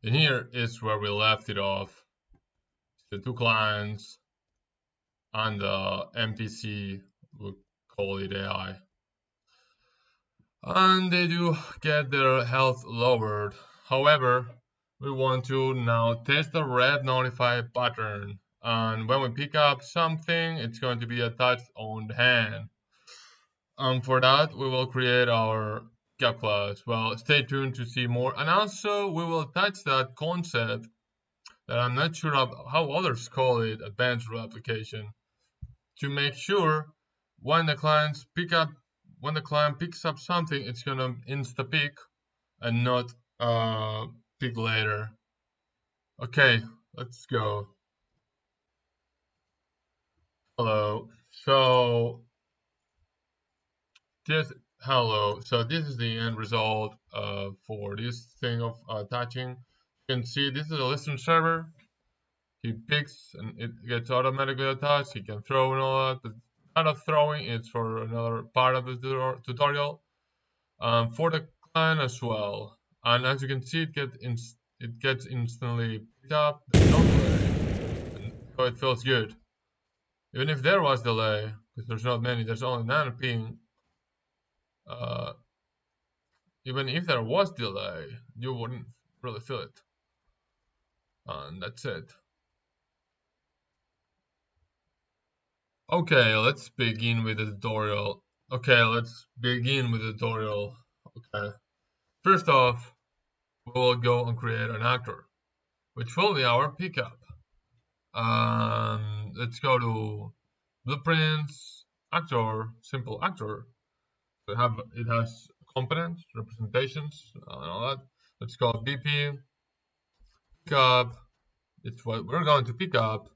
And here is where we left it off. The two clients and the NPC, we'll call it AI. And they do get their health lowered. However, we want to now test the Repnotify pattern. And when we pick up something, it's going to be attached on the hand. And for that, we will create our gap class. Well, stay tuned to see more. And also, we will touch that concept that I'm not sure of how others call it, advanced replication, to make sure when the client picks up something, it's gonna insta pick and not pick later. Okay, let's go. Hello. So this So this is the end result for this thing of attaching. You can see this is a listen server. He picks and it gets automatically attached. He can throw and all that, but kind of throwing it's for another part of the tutorial. For the client as well. And as you can see, it gets instantly picked up. There's no delay, so it feels good. Even if there was delay, because there's not many, there's only 9 ping. Even if there was delay, you wouldn't really feel it. And that's it. Okay, let's begin with the tutorial. Okay, first off, we'll go and create an actor, which will be our pickup. Let's go to blueprints, actor, simple actor. It has components, representations, and all that. Let's go BP, pickup. It's what we're going to pick up,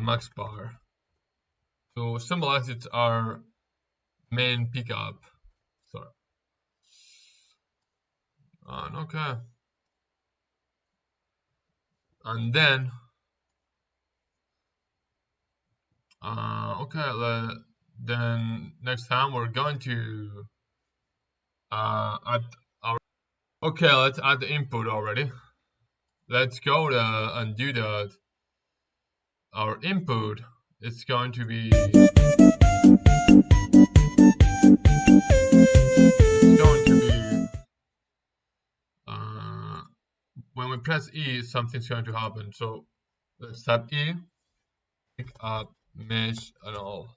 max bar. To symbolize it's our main pickup. Sorry. Okay. And then, then next time we're going to add our. Okay, let's add the input already. Let's go and do that. Our input is going to be. When we press E, something's going to happen. So let's tap E, pick up, mesh, and all.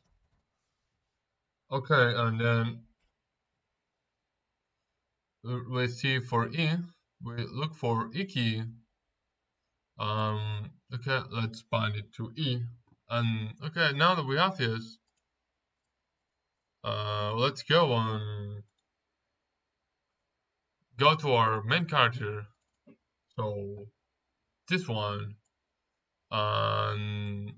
Okay, and then we see for E, we look for E key. Okay, let's bind it to E. And okay, now that we have this, let's go on. Go to our main character. So this one, and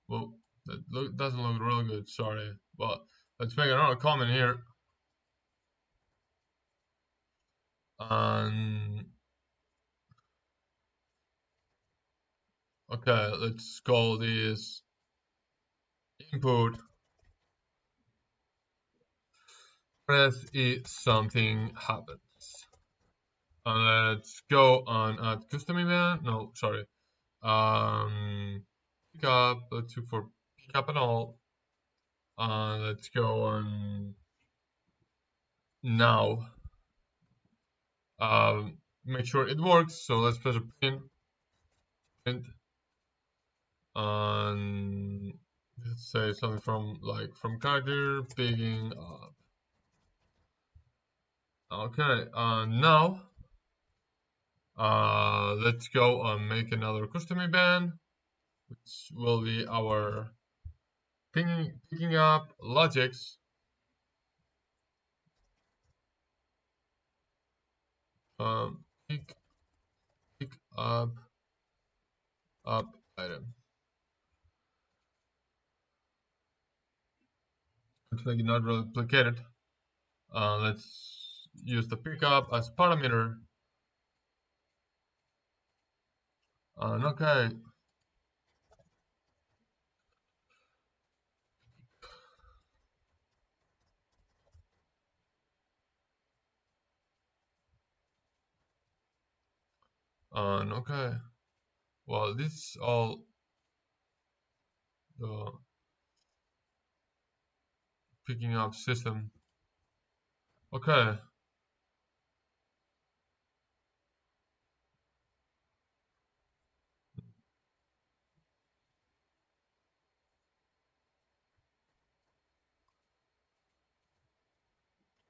well, that doesn't look really good. Sorry, but let's make another comment here. And okay, let's call this input. Press it, something happens. And let's go on add custom event. No, sorry. Pickup. Let's look for pickup and all. Let's go on now. Make sure it works. So let's press a print. Let's say something from character picking up. Okay, now let's go and make another custom event, which will be our picking up logics. Pick up item. To make it not replicated, let's use the pickup as parameter. Okay. And okay, well, this is all the picking up system. Okay,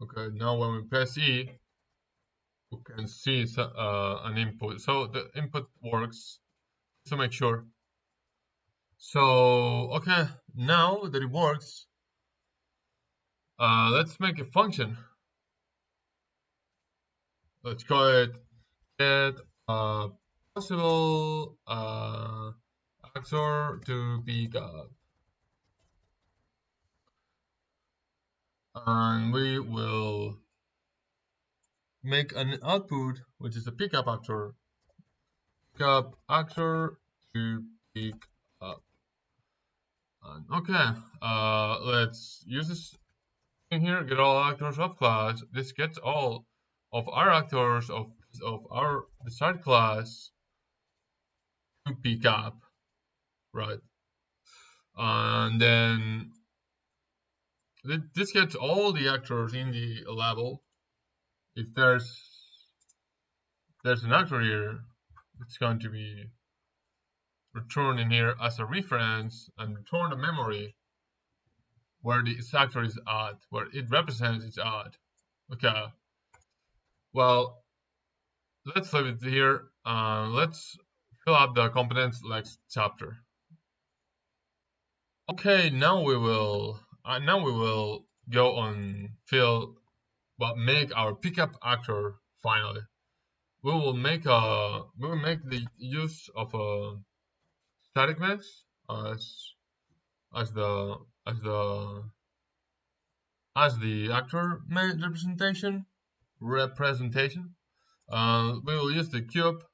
okay. Now when we press E, we can see an input. So the input works. To make sure. So okay, now that it works, let's make a function. Let's call it get possible actor to be God, and we will make an output which is a pickup actor. Pickup actor to pick up. And okay, let's use this thing here. Get all actors of class. This gets all of our actors of our desired class to pick up, right? And then this gets all the actors in the level. If there's an actor here, it's going to be returned in here as a reference and return the memory where this actor is at, where it represents its at. Okay, well, let's leave it here. Let's fill up the components next chapter. Okay, now we will go on fill but make our pickup actor finally. We will make the use of a static mesh as the as the as the actor representation. We will use the cube,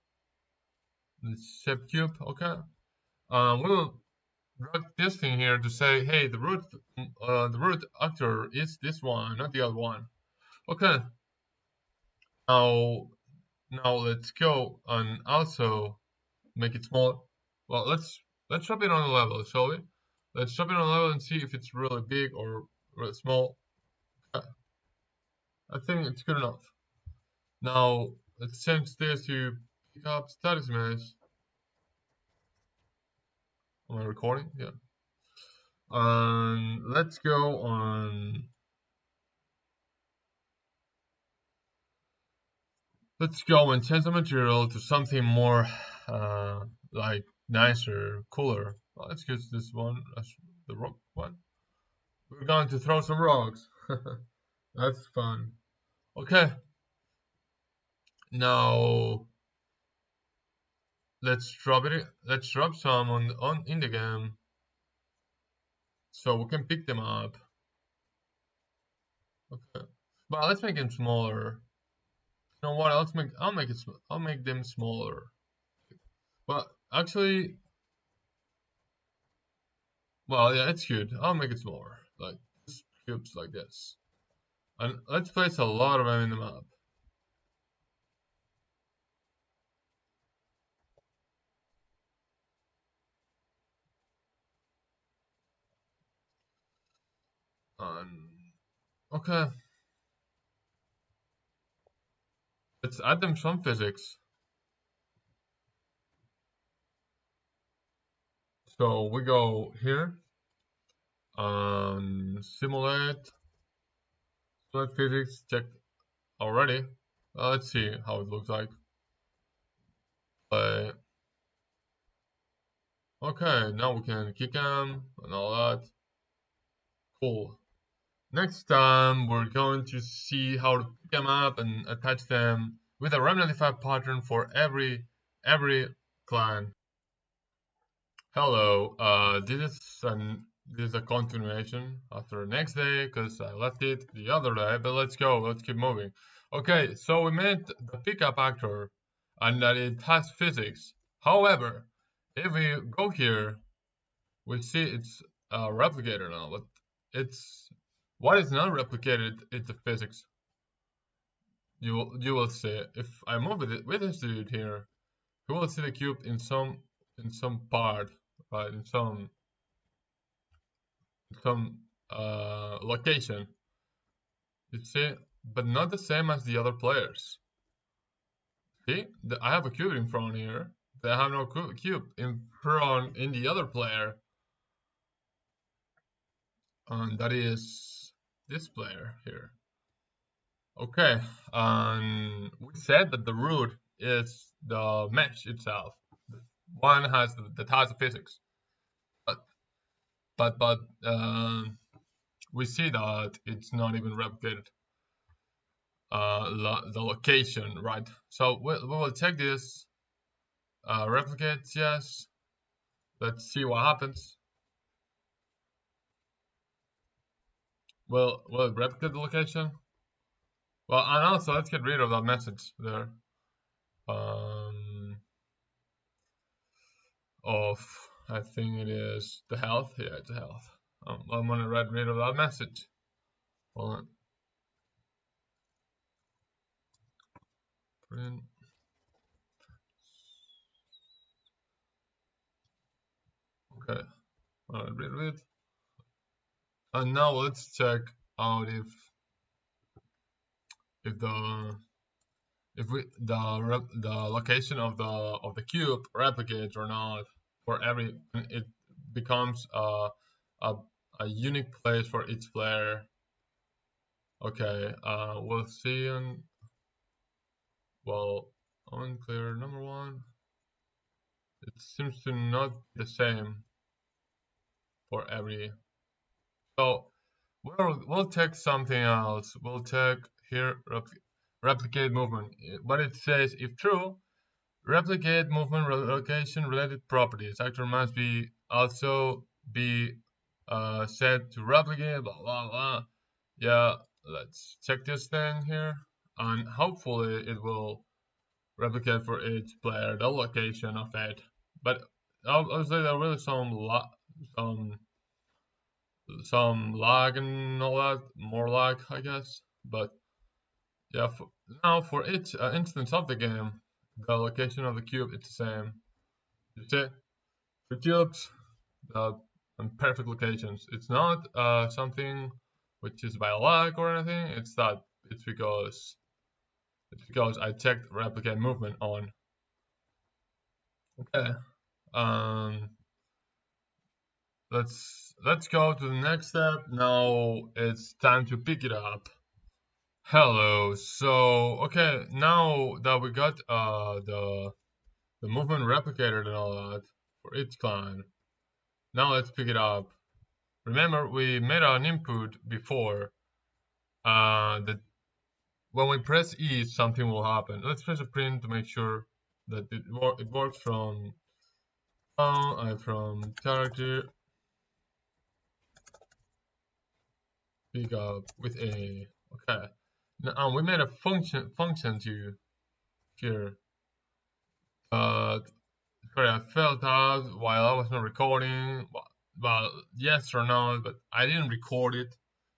the shape cube. Okay. We will drag this thing here to say, hey, the root actor is this one, not the other one. Okay. Now, now let's go and also make it small. Well, let's drop it on a level, shall we? Let's drop it on a level and see if it's really big or really small. I think it's good enough. Now let's change this to pick up status mesh. Am I recording? Yeah. Let's go on. Let's go and change the material to something more like nicer, cooler. Well, let's use this one as the rock one. We're going to throw some rocks. That's fun. Okay. Now let's drop it. Let's drop some on in the game, so we can pick them up. Okay. Well, let's make them smaller. You know what? I'll make them smaller. But actually, well, yeah, it's good. I'll make it smaller, like just cubes like this. And let's place a lot of them in the map. Okay, let's add them some physics. So we go here and simulate physics checked already. Let's see how it looks like. Uh, okay, now we can kick them and all that. Cool. Next time we're going to see how to pick them up and attach them with a Repnotify pattern for every clan. Hello, this is a continuation after the next day because I left it the other day, but let's go, let's keep moving. Okay, so we made the pickup actor and that it has physics. However, if we go here, we see it's a replicator now, but it's what is not replicated is the physics. You will see if I move with this dude here, we will see the cube in some part, right? In some location. You see, but not the same as the other players. See, I have a cube in front here. They have no cube in front in the other player, and that is this player here. Okay, and we said that the root is the mesh itself. One has the types of physics, but we see that it's not even replicated. The location, right? So we will check this. Replicate, yes. Let's see what happens. Will it replicate the location? Well, and also let's get rid of that message there. Of I think it is the health. Yeah, it's the health. I'm gonna get rid of that message. Hold on. Print. Okay. I'll get rid of it. And now let's check out if the location of the cube replicates or not for every. It becomes a unique place for each player. Okay, we'll see on, well, unclear number one. It seems to not be the same for every. So we'll take something else. We'll take here replicate movement. But it says if true, replicate movement location related properties. Actor must be also be set to replicate. Blah blah blah. Yeah, let's check this thing here, and hopefully it will replicate for each player the location of it. But obviously there will be some lag and all that, more lag, I guess. But yeah, now for each instance of the game, the location of the cube is the same. You see, for cubes, perfect locations. It's not something which is by lag or anything. It's because I checked replicate movement on. Okay. Let's go to the next step. Now it's time to pick it up. Hello. So okay, now that we got the movement replicated and all that for each clan, now let's pick it up. Remember we made an input before that when we press E something will happen. Let's press a print to make sure that it works from character pick up with A. Okay. Now we made a function to here. Sorry, I felt out while I was not recording. Well, yes or no, but I didn't record it.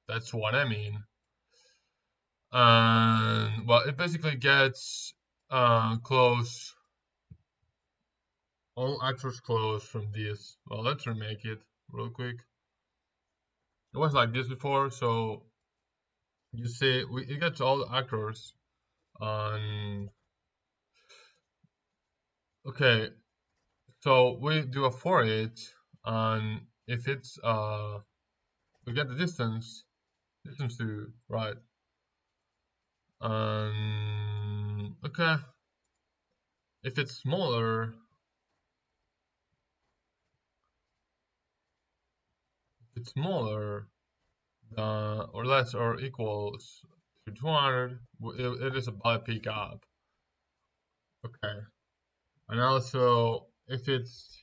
That's what I mean. And well, it basically gets close, all actors close from this. Well, let's remake it real quick. It was like this before, so you see, it gets all the actors on. Okay, so we do a for each, and if it's we get the distance to right. Okay, if it's smaller, or less or equals to 200, it is a valid pick up. Okay, and also if it's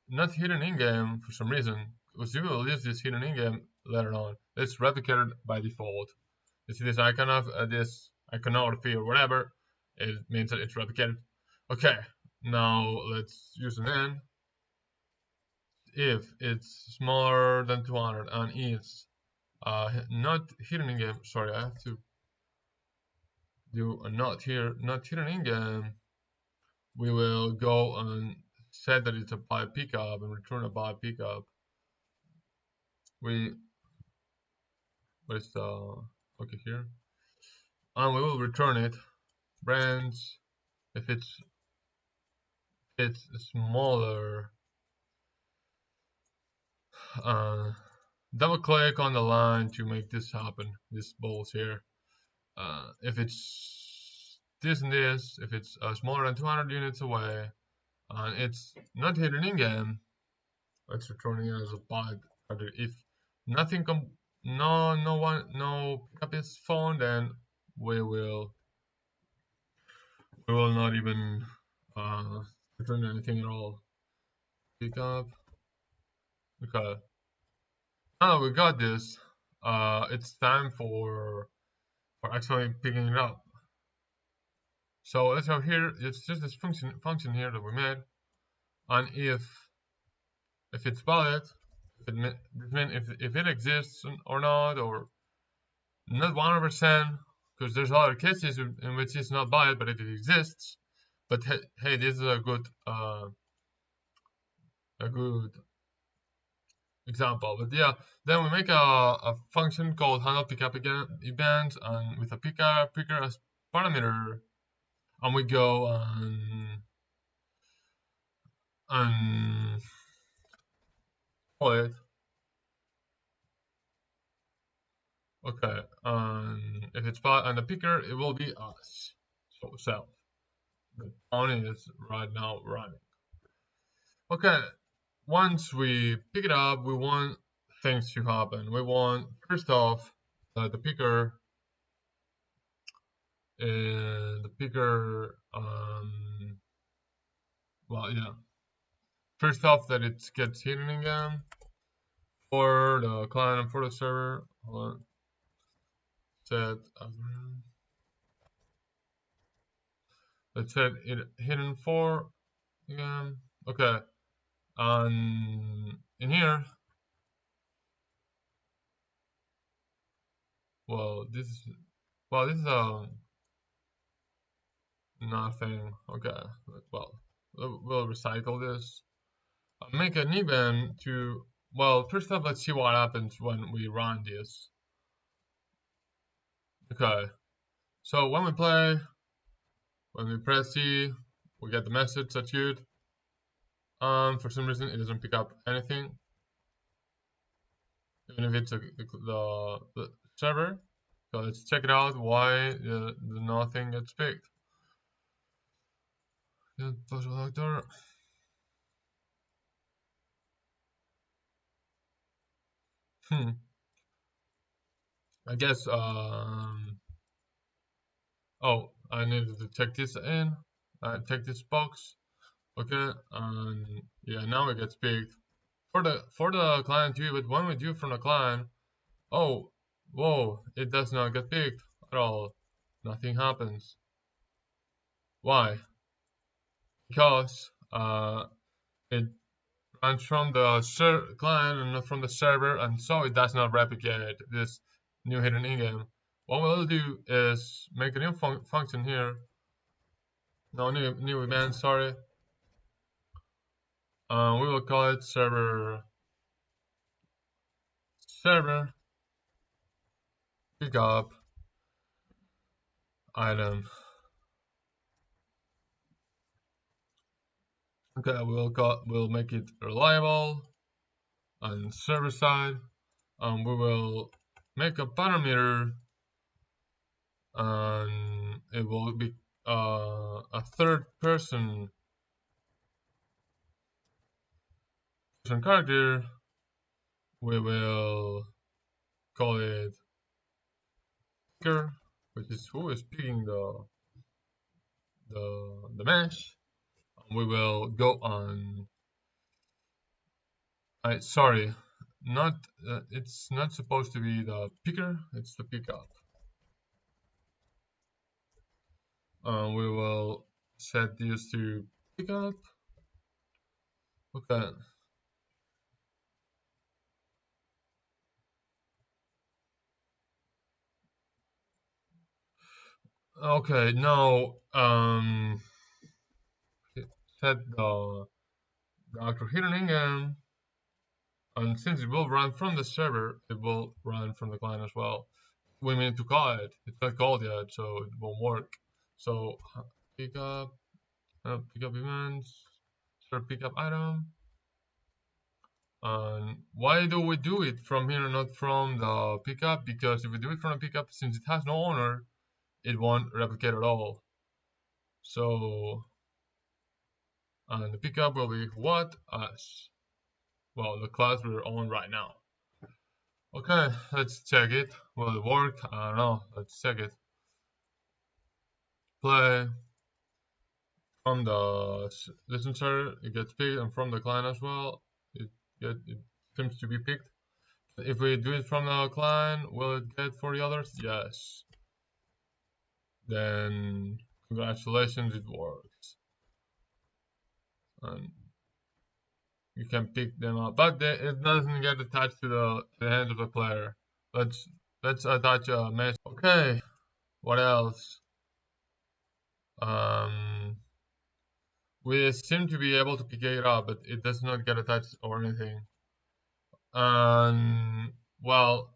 not hidden in game for some reason, because you will use this hidden in game later on, it's replicated by default. You see this icon of this iconography or whatever, it means that it's replicated. Okay, now let's use an N. If it's smaller than 200 and it's not hidden in game, sorry, I have to do a not hidden in game. we will go and set that it's a by pickup and return a by pickup. We where's the okay here, and we will return it. Branch if it's smaller. Uh, Double click on the line to make this happen. This balls here. If it's this and this, if it's smaller than 200 units away, and it's not hidden in game, it's returning as a byte. If nothing no pickup is found, then we will not even uh, return anything at all. Pickup. Okay. Now we got this. It's time for actually picking it up. So let's have here. It's just this function here that we made, and if it's valid, if if it exists or not, or not 100%, because there's other cases in which it's not valid, but it exists. But hey, this is a good example. But yeah, then we make a function called handle pickup event, and with a picker as parameter, and we go and call it. Okay, and if it's and the picker, it will be us. So self. The on is right now running. Okay, once we pick it up, we want things to happen. We want first off that the picker well, yeah. First off, that it gets hidden again for the client and for the server. Hold on. Set let's set it hidden for again. Okay, and in here, well, this is nothing. Okay, well, we'll recycle this. Make an event to, well, first off, let's see what happens when we run this. Okay, so when we play, when we press C, we get the message that shoot. For some reason, it doesn't pick up anything, even if it's the server. So let's check it out. Why the nothing gets picked? Puzzle actor. I guess oh, I need to check this in. Check this box. Okay, and yeah, now it gets picked for the client too. But when we do from the client, oh, whoa, it does not get picked at all. Nothing happens. Why? Because it runs from the client and not from the server, and so it does not replicate this new hidden in-game. What we'll do is make a new function here. No, new event, sorry. We will call it server pickup item. Okay, we'll make it reliable on server side, and we will make a parameter, and it will be a third person character. We will call it picker, which is who is picking the mesh. And we will go on. Sorry, not it's not supposed to be the picker. It's the pickup. We will set this to pickup. Okay. Okay, now set the actual hidden in-game, and since it will run from the server, it will run from the client as well. We need to call it. It's not called yet, so it won't work. So pick up events, start pick up item. And why do we do it from here, not from the pickup? Because if we do it from the pickup, since it has no owner, it won't replicate at all. So, and the pickup will be what? Us. Well, the class we're on right now. Okay, let's check it. Will it work? I don't know. Let's check it. Play from the listener, it gets picked, and from the client as well, it seems to be picked. If we do it from the client, will it get for the others? Yes. Then congratulations, it works. And you can pick them up, but it doesn't get attached to the hand of the player. Let's attach a mesh. Okay, what else? We seem to be able to pick it up, but it does not get attached or anything. Well,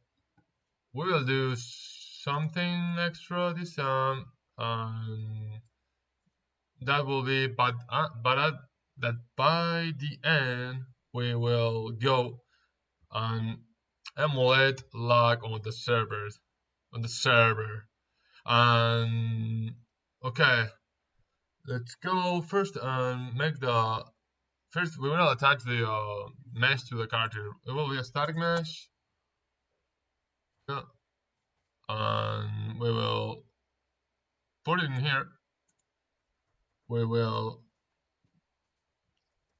we will do something extra this time, that will be, but that by the end we will go and emulate lag on the servers on the server. And okay, let's go first and make the first. We will attach the mesh to the character. It will be a static mesh. Yeah. And we will put it in here. We will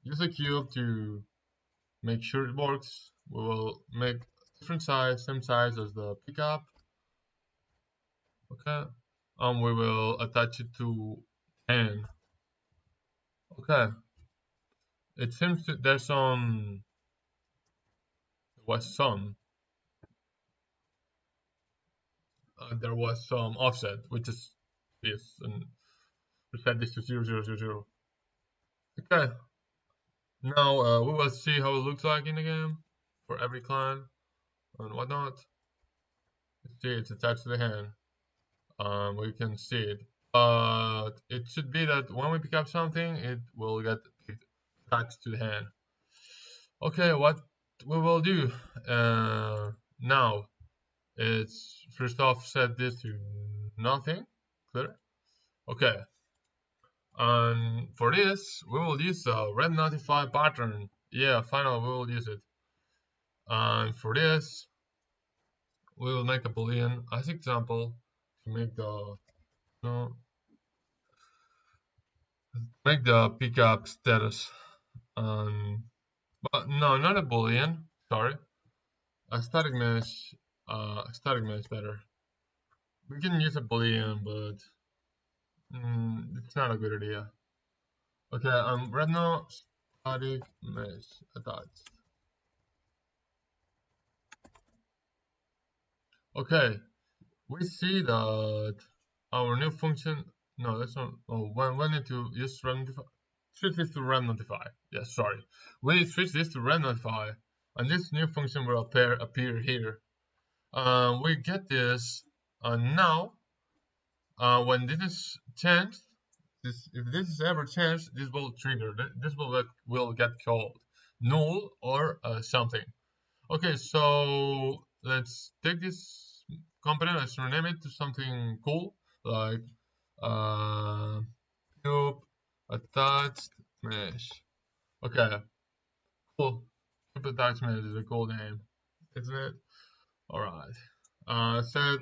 use a cube to make sure it works. We will make different size, same size as the pickup. Okay, and we will attach it to n. Okay, it seems that there's some there was some offset, which is this, and we set this to 0, 0, 0, 0. Okay, now we will see how it looks like in the game for every clan and whatnot. See, it's attached to the hand. We can see it, but it should be that when we pick up something, it will get attached to the hand. Okay, what we will do now is first off set this to nothing. Clear? Okay, and for this we will use a Repnotify pattern. Yeah, finally we will use it. And for this we will make a boolean as example to make the make the pickup status. But no, not a boolean. Sorry, a static mesh. Static mesh better. We can use a boolean, but it's not a good idea. Okay, right now static mesh attached. Okay, we see that our new function. No, that's not. Oh, we need to use Repnotify. Switch this to Repnotify. Yes, sorry. We switch this to Repnotify, and this new function will appear here. We get this, and now when this is changed, if this is ever changed, this will trigger. This will get called null or something. Okay, so let's take this component, let's rename it to something cool like cube attached mesh. Okay, cool. Cube attached mesh is a cool name, isn't it? All right. Set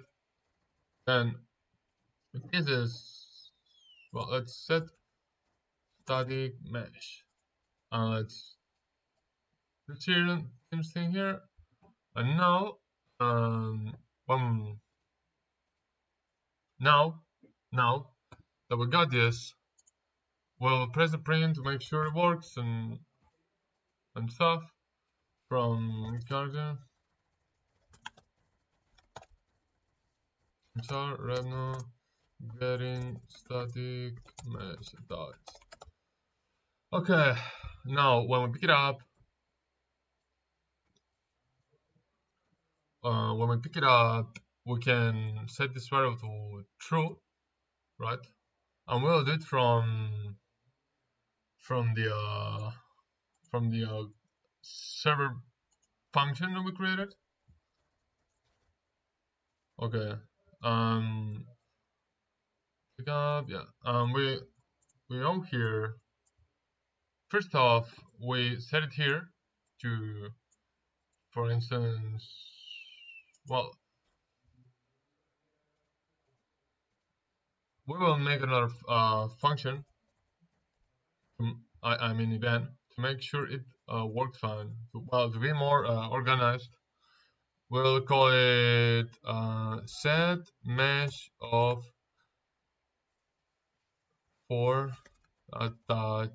then. This is, well, let's set static mesh. Let's return this thing here. And now, now that we got this, we'll press the print to make sure it works and stuff from character. Char Repno, getting static mesh dot. Okay, now when we pick it up, we can set this variable to true, right? And we'll do it from the uh, from the server function that we created. Okay. Um, pick up, yeah. We go here. First off, we set it here to, for instance, well, we will make another function. I mean event to make sure it works fine. Well, to be more organized, we'll call it set mesh of for attach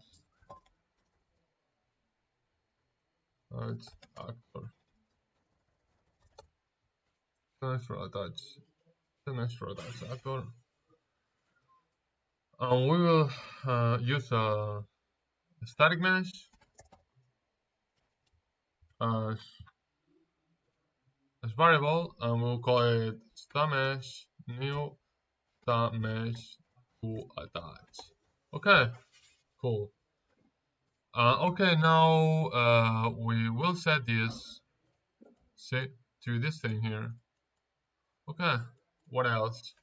actor. Mesh for attach. Mesh for attach actor. We will use a static mesh as, as variable, and we'll call it stamesh new stamesh to attach. Okay, cool. Okay, now we will set this set to this thing here. Okay, what else?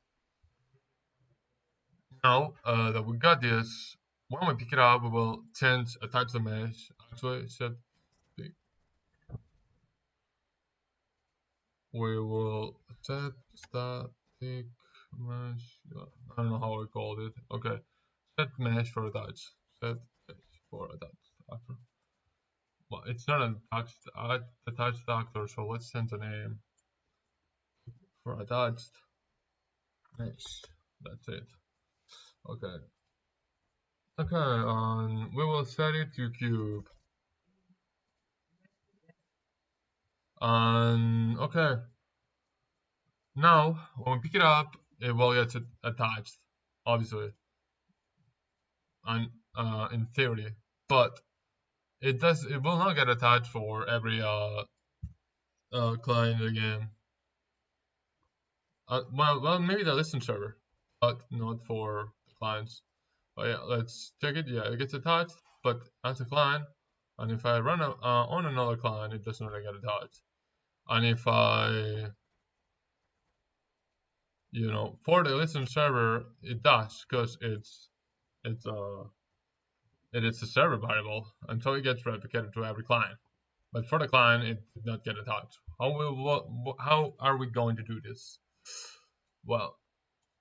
Now that we got this, when we pick it up, we will change a type of mesh. Actually, set the, we will set static mesh. I don't know how we called it. Okay, set mesh for attach. Set mesh for attach. Actor. Well, it's not an attached actor, so let's change the name for attached mesh. That's it. Okay. Okay, we will set it to cube. Okay, now when we pick it up, it will get attached, obviously, and in theory, but it will not get attached for every client in the game. Well, maybe the listen server, but not for clients. But yeah, let's check it. Yeah, it gets attached, but as a client, and if I run on another client, it doesn't really get attached. And if I, for the listen server, it does because it's it is a server variable, and so it gets replicated to every client. But for the client, it did not get attached. How are we going to do this? Well,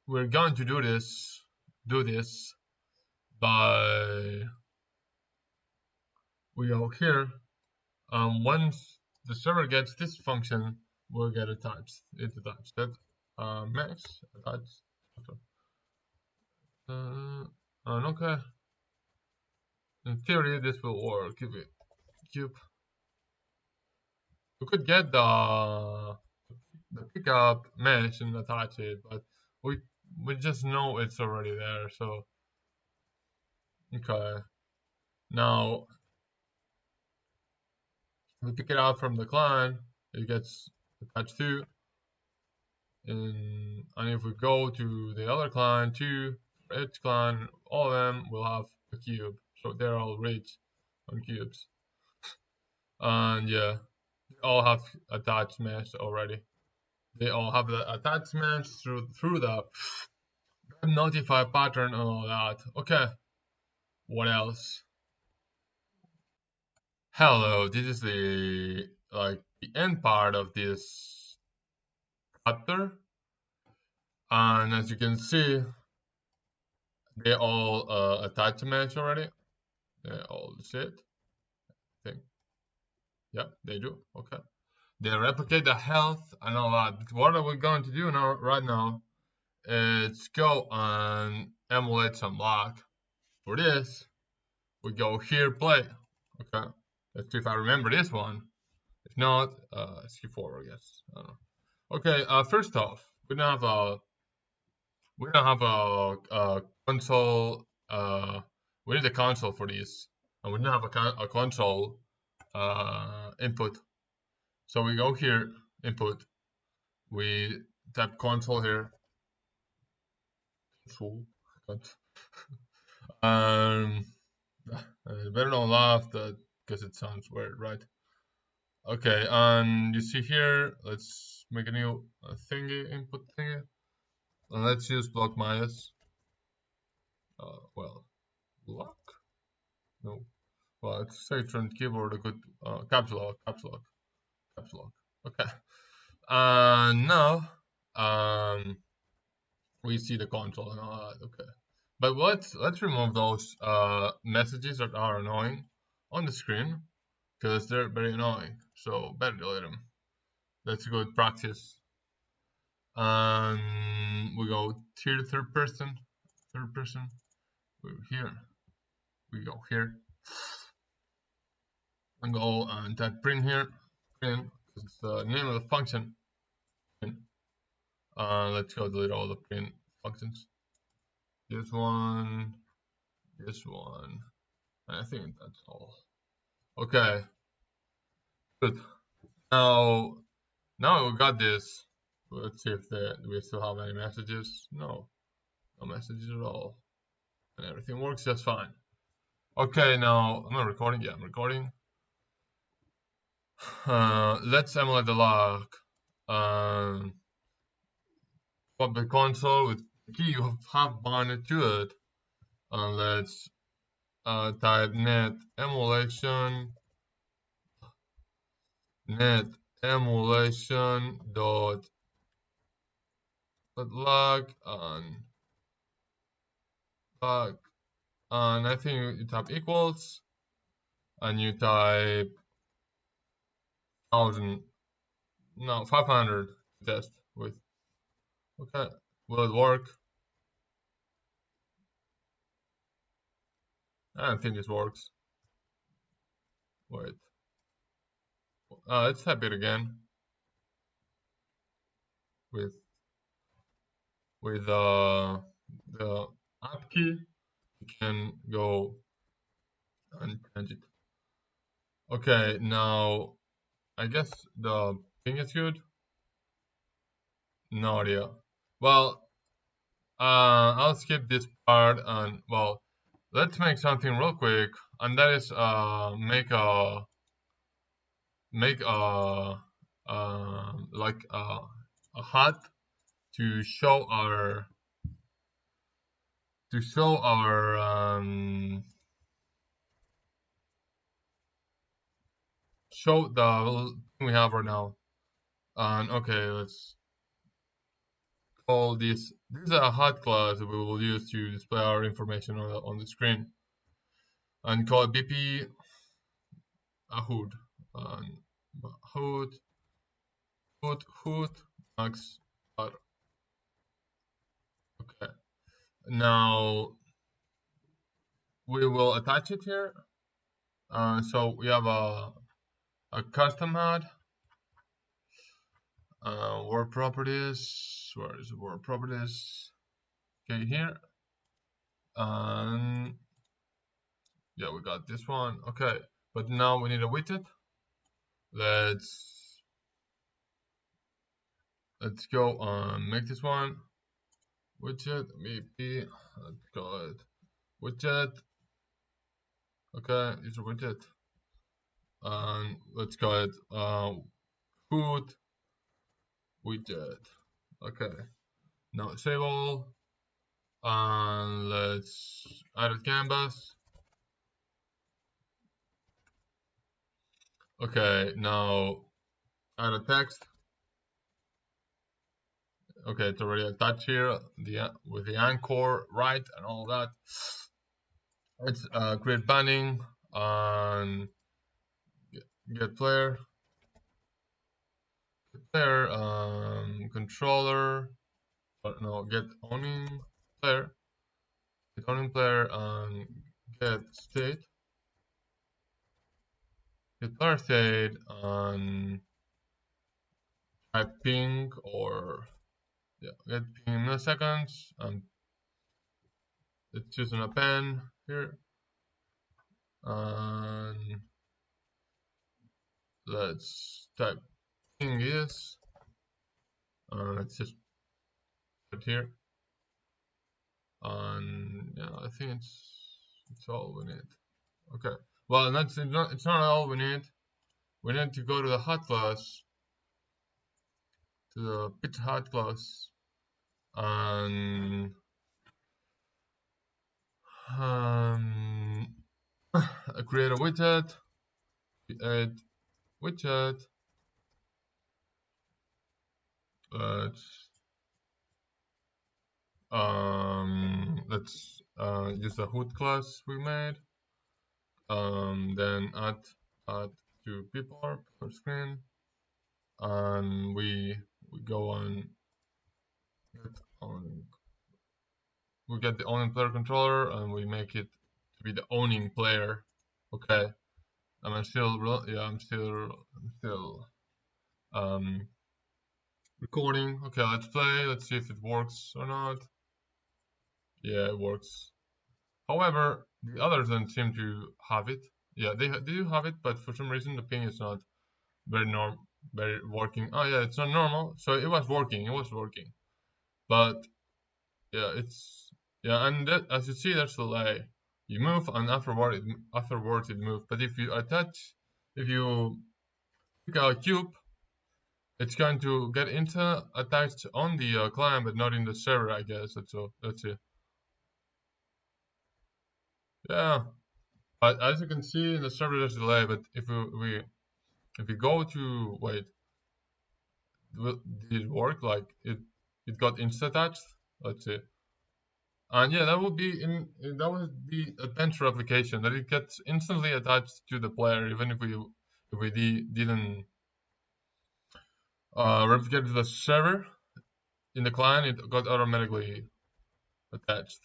we're going to do this by we go here. Once the server gets this function, we'll get attached. It's attached. That mesh attached. And okay. In theory, this will work. If it cube, we could get the pickup mesh and attach it, but we just know it's already there. So okay, now we pick it up from the client. It gets attached to, and if we go to the other client too, for each client, all of them will have a cube. So they're all rich on cubes, and yeah, they all have attached mesh already. They all have the attachments through the notify pattern and all that. Okay, what else? Hello, this is the end part of this chapter, and as you can see, they all attach to match already. They all sit. I think, yeah, they do. Okay, they replicate the health and all that. But what are we going to do now? Right now, is go and emulate some luck. For this, we go here, play. Okay, let's see if I remember this one. If not, skip forward, I guess. I don't know. Okay, first off, we don't have a console. We need a console for these. and we don't have a console input. So we go here, input. We type console here. Console. Um, better not laugh that because it sounds weird, right? Okay, and you see here, let's make a new thingy, input thingy, and let's use block minus. Well, block? No. Well, let's say turn keyboard a good caps lock, caps lock, caps lock. Okay. Now, we see the console and all that. Okay. But let's remove those messages that are annoying on the screen because they're very annoying. So better delete them. That's a good practice. And we go to the third person. We're here. We go here and go and type print here. Print. It's the name of the function. Print. Let's go delete all the print functions. This one. And I think that's all. Okay. Good. Now we got this. Let's see if we still have any messages. No messages at all. And everything works just fine. Okay, now I'm not recording. Yeah, I'm recording. Let's emulate the log. Public console with the key you have binded to it. And let's type net emulation dot log and log, and I think you type equals and you type 500 test with. Okay, will it work? I don't think this works. Wait, let's type it again with the app key. You can go and change it. Okay, now I guess the thing is good. No idea. Well, I'll skip this part and well, let's make something real quick, and that is make like a hat to show our show the thing we have right now. And okay, let's call this is a hat class that we will use to display our information on the screen, and call it bp a hood and hood max. Okay, now we will attach it here. So we have a custom HUD, word properties. Where is the word properties? Okay, here. And yeah, we got this one. Okay, but now we need a widget. Let's go make this one widget. Maybe let's call it widget. Okay, it's a widget. And let's call it food widget. Okay, now save all, and let's add a canvas. Okay, now add a text. Okay, it's already attached here with the anchor right and all that. Let's create banding and get player controller. No, get owning player and get state. Get player state and type ping or yeah, get ping in milliseconds, and let's choose an append here. and let's type ping is, let's just put here, and yeah, I think it's all we need. Okay, well, it's not all we need. We need to go to the hot class, to the picked hot class, and create a widget, add widget. Let's use the hood class we made. Then add to people per screen, and we go on get on. We get the owning player controller, and we make it to be the owning player. Okay, I'm still recording. Okay, let's play. Let's see if it works or not. Yeah, it works. However, the others don't seem to have it. Yeah, they do have it, but for some reason the ping is not very working. Oh yeah, it's not normal. So it was working. It was working, but yeah, and as you see, there's a delay. You move, and afterwards it moves. But if you pick a cube, it's going to get attached on the client, but not in the server. I guess that's all. That's it. Yeah, but as you can see in the server, there's a delay. But if we go to wait, did it work? Like it got insta attached. Let's see. And yeah, that would be a bench replication that it gets instantly attached to the player, even if we didn't replicate to the server in the client, it got automatically attached.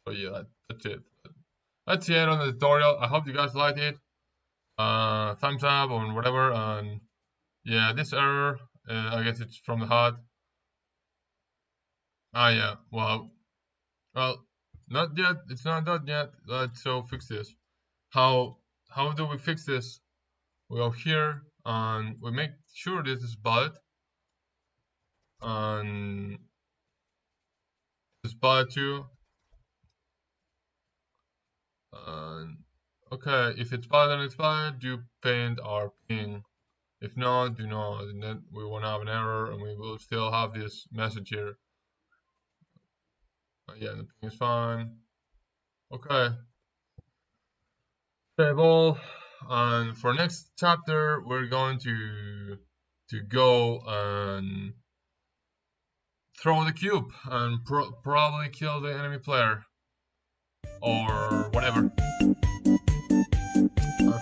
So yeah, that's it. That's the end on the tutorial. I hope you guys liked it. Thumbs up or whatever. And yeah, this error, I guess it's from the HUD. Ah yeah, well, not yet. It's not done yet. Let's fix this. How do we fix this? We go here and we make sure this is valid, and this is valid too. And okay, if it's valid and it's valid, do paint our ping. If not, do not, and then we won't have an error, and we will still have this message here. Yeah, the ping is fine. Okay. Save all. And for next chapter, we're going to go and throw the cube and probably kill the enemy player or whatever.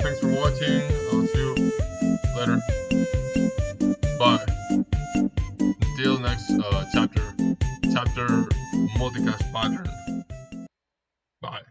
Thanks for watching. I'll see you later. Bye. Until next chapter multicast pattern. Bye.